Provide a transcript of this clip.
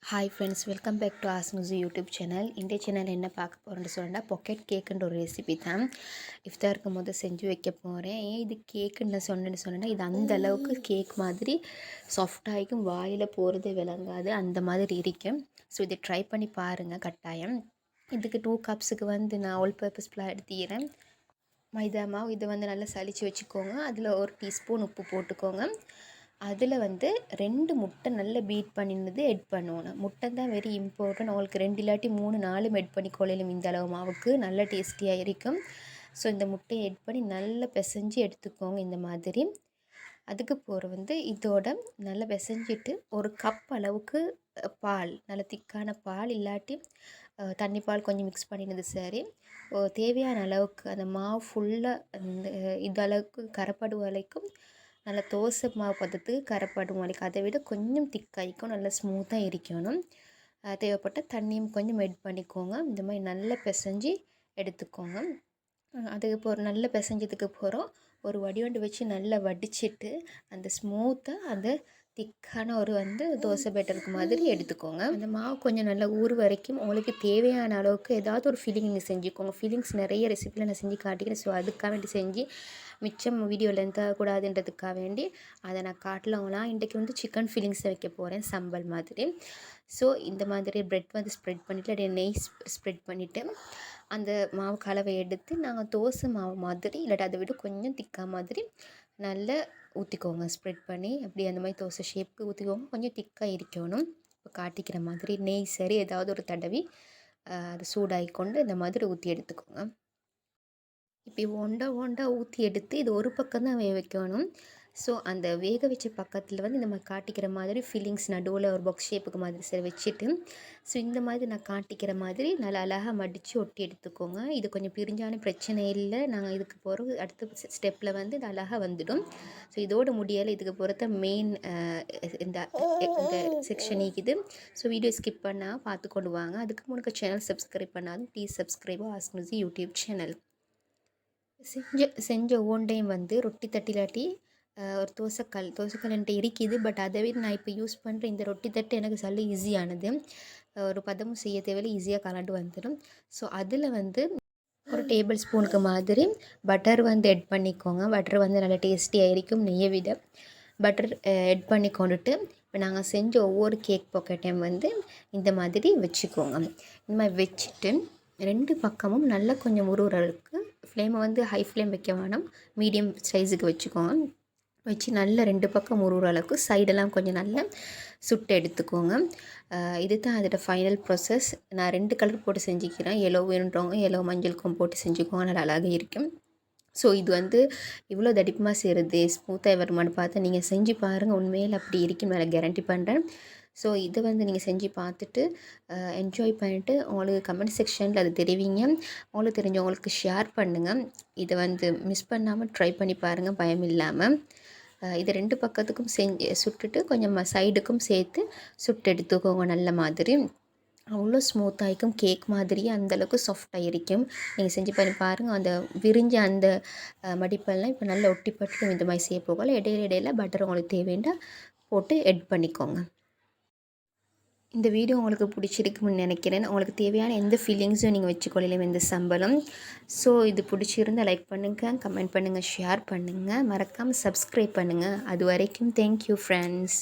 Hi friends, welcome back to ஆஸ்முசி YouTube channel. இந்த channel என்ன பார்க்க போகிறேன்னு சொன்னால் பாக்கெட் கேக்குன்ற ஒரு ரெசிபி தான் இஃப்தாருக்கு போது செஞ்சு வைக்க போகிறேன். ஏன் இது கேக்குன்னு சொன்னேன்னா இது அந்த அளவுக்கு கேக் மாதிரி சாஃப்டாகிக்கும், வாயில் போகிறதே விளங்காது, அந்த மாதிரி இருக்கும். ஸோ இதை ட்ரை பண்ணி பாருங்கள் கட்டாயம். இதுக்கு 2 கப்ஸுக்கு நான் ஆல் பர்பஸ் ஃப்ளார் எடுத்துக்கிறேன். மைதா மாவு இதை நல்லா சலிச்சு வச்சுக்கோங்க. அதில் 1 டீஸ்பூன் உப்பு போட்டுக்கோங்க. அதில் 2 முட்டை நல்லா பீட் பண்ணினது எட் பண்ணணும். முட்டை தான் வெரி இம்பார்ட்டன்ட். உங்களுக்கு 2 இல்லாட்டி 3 4 எட் பண்ணி கொள்ளையிலும் இந்த அளவு மாவுக்கு நல்ல டேஸ்டியாக இருக்கும். ஸோ இந்த முட்டையை எட் பண்ணி நல்லா பிசைஞ்சு எடுத்துக்கோங்க இந்த மாதிரி. அதுக்கு போகிற இதோட நல்லா பிசைஞ்சிட்டு 1 கப் அளவுக்கு பால், நல்ல திக்கான பால் இல்லாட்டி தண்ணி பால் கொஞ்சம் மிக்ஸ் பண்ணினது சரி. தேவையான அளவுக்கு அந்த மாவு ஃபுல்லாக அந்த இது அளவுக்கு கரைப்படு வரைக்கும் நல்லா தோசை மாவு பதத்துக்கு கரைப்படும் வரைக்கும், அதை விட கொஞ்சம் திக்காய்க்கும், நல்லா ஸ்மூத்தாக இருக்கணும். தேவைப்பட்ட தண்ணியும் கொஞ்சம் எட் பண்ணிக்கோங்க. இந்த மாதிரி நல்லா பிசைஞ்சு எடுத்துக்கோங்க. அதுக்கு நல்லா பிசைஞ்சதுக்கு போகிறோம் ஒரு வடிவண்டு வச்சு நல்லா வடிச்சிட்டு அந்த ஸ்மூத்தாக அந்த திக்கான ஒரு தோசை பேட்டருக்கு மாதிரி எடுத்துக்கோங்க. அந்த மாவு கொஞ்சம் நல்லா ஊறு வரைக்கும் உங்களுக்கு தேவையான அளவுக்கு ஏதாவது ஒரு ஃபில்லிங் நீங்கள் செஞ்சுக்கோங்க. ஃபில்லிங்ஸ் நிறைய ரெசிபியில் நான் செஞ்சு காட்டிக்கிறேன். ஸோ அதுக்காக வேண்டி செஞ்சு மிச்சம் வீடியோ லென்த்தாக கூடாதுன்றதுக்காக வேண்டி அதை நான் காட்டலாம். இன்றைக்கி சிக்கன் ஃபில்லிங்ஸ் வைக்க போகிறேன், சம்பல் மாதிரி. ஸோ இந்த மாதிரி ப்ரெட் ஸ்ப்ரெட் பண்ணிவிட்டு அப்படியே நெய் ஸ்ப்ரெட் பண்ணிவிட்டு அந்த மாவு கலவை எடுத்து நாங்கள் தோசை மாவு மாதிரி இல்லாட்டி அதை விட கொஞ்சம் திக்காக மாதிரி நல்லா ஊற்றிக்கோங்க. ஸ்ப்ரெட் பண்ணி அப்படி அந்த மாதிரி தோசை ஷேப்புக்கு ஊற்றிக்கோங்க. கொஞ்சம் திக்காக இருக்கணும். இப்போ காட்டிக்கிற மாதிரி நெய் சரி ஏதாவது ஒரு தடவி அது சூடாகி கொண்டு இந்த மாதிரி ஊற்றி எடுத்துக்கோங்க. இப்போ ஒண்டா ஊற்றி எடுத்து இது ஒரு பக்கம் தான் வேக வைக்கணும். ஸோ அந்த வேக வச்ச பக்கத்தில் நம்ம காட்டிக்கிற மாதிரி ஃபில்லிங்ஸ் நடுவில் ஒரு பாக்ஸ் ஷேப்புக்கு மாதிரி சரி வச்சுட்டு, ஸோ இந்த மாதிரி நான் காட்டிக்கிற மாதிரி நல்லா அழகாக மடித்து ஒட்டி எடுத்துக்கோங்க. இது கொஞ்சம் பிரிஞ்சாலும் பிரச்சனை இல்லை. நாங்கள் இதுக்கு போகிற அடுத்த ஸ்டெப்பில் இது அழகாக வந்துடும். ஸோ இதோட முடியலை. இதுக்கு பொறுத்த மெயின் இந்த செக்ஷன் இருக்குது. ஸோ வீடியோ ஸ்கிப் பண்ணால் பார்த்து கொண்டு வாங்க. அதுக்கு முன்னாடி சேனல் சப்ஸ்கிரைப் பண்ணாலும் ப்ளீஸ் சப்ஸ்கிரைபோ ஆஸ்முசி யூடியூப் சேனல். செஞ்ச ஒவ்வொன்றையும் ரொட்டி தட்டிலாட்டி ஒரு தோசைக்கல் என்கிட்ட இருக்குது. பட் அதை விட நான் இப்போ யூஸ் பண்ணுற இந்த ரொட்டி தட்டு எனக்கு நல்ல ஈஸியானது. ஒரு பதமும் செய்ய தேவையில்லை, ஈஸியாக கலண்டு வந்துடும். ஸோ அதில் ஒரு டேபிள் ஸ்பூனுக்கு மாதிரி பட்டர் எட் பண்ணிக்கோங்க. பட்டர் நல்லா டேஸ்டியாக இருக்கும் நெய்யை விட. பட்டர் எட் பண்ணி கொண்டுட்டு இப்போ நாங்கள் செஞ்ச ஒவ்வொரு கேக் பாக்கெட்டையும் இந்த மாதிரி வச்சுக்கோங்க. இந்த மாதிரி வச்சுட்டு 2 பக்கமும் நல்லா கொஞ்சம் உருவுறதுக்கு ஃப்ளேமை ஹை ஃப்ளேம் வைக்க வேணாம், மீடியம் சைஸுக்கு வச்சுக்கோங்க. வச்சு நல்லா 2 பக்கம் உருவுற அளவுக்கு சைடெல்லாம் கொஞ்சம் நல்லா சுட்டு எடுத்துக்கோங்க. இது தான் அதோட ஃபைனல் ப்ராசஸ். நான் 2 கலர் போட்டு செஞ்சுக்கிறேன். எல்லோ வேணுன்றவங்க எல்லோ மஞ்சளுக்கும் போட்டு செஞ்சுக்கோங்க, நல்லா அழகாக இருக்கும். ஸோ இது இவ்வளோ தடிப்பமாக செய்கிறது ஸ்மூத்தாக வருமானு பார்த்து நீங்கள் செஞ்சு பாருங்கள். உண்மையில் அப்படி இருக்கும், நான் கேரண்டி பண்ணுறேன். ஸோ இதை நீங்கள் செஞ்சு பார்த்துட்டு என்ஜாய் பண்ணிவிட்டு உங்களுக்கு கமெண்ட் செக்ஷனில் அது தெரிவிங்க. உங்களுக்கு தெரிஞ்சவங்களுக்கு ஷேர் பண்ணுங்கள். இதை மிஸ் பண்ணாமல் ட்ரை பண்ணி பாருங்கள், பயம் இல்லாமல். இது 2 பக்கத்துக்கும் சுட்டுட்டு கொஞ்சம் சைடுக்கும் சேர்த்து சுட்டு எடுத்துக்கோங்க. நல்ல மாதிரி அவ்வளோ ஸ்மூத்தாக இருக்கும், கேக் மாதிரியே அந்தளவுக்கு சாஃப்டாக இருக்கும். நீங்கள் செஞ்சு பண்ணி பாருங்கள். அந்த விரிஞ்ச அந்த மடிப்பெல்லாம் இப்போ நல்லா ஒட்டி பட்டு இந்த மாதிரி செய்ய போகல. இடையில பட்டர் உங்களுக்கு தேவைன்னா போட்டு எட் பண்ணிக்கோங்க. இந்த வீடியோ உங்களுக்கு பிடிச்சிருக்குன்னு நினைக்கிறேன். உங்களுக்கு தேவையான எந்த ஃபீலிங்ஸும் நீங்கள் வச்சுக்கொள்ளலாம் இந்த சம்பளம். ஸோ இது பிடிச்சிருந்தால் லைக் பண்ணுங்கள், கமெண்ட் பண்ணுங்கள், ஷேர் பண்ணுங்கள், மறக்காமல் சப்ஸ்கிரைப் பண்ணுங்கள். அது வரைக்கும் தேங்க்யூ ஃப்ரெண்ட்ஸ்.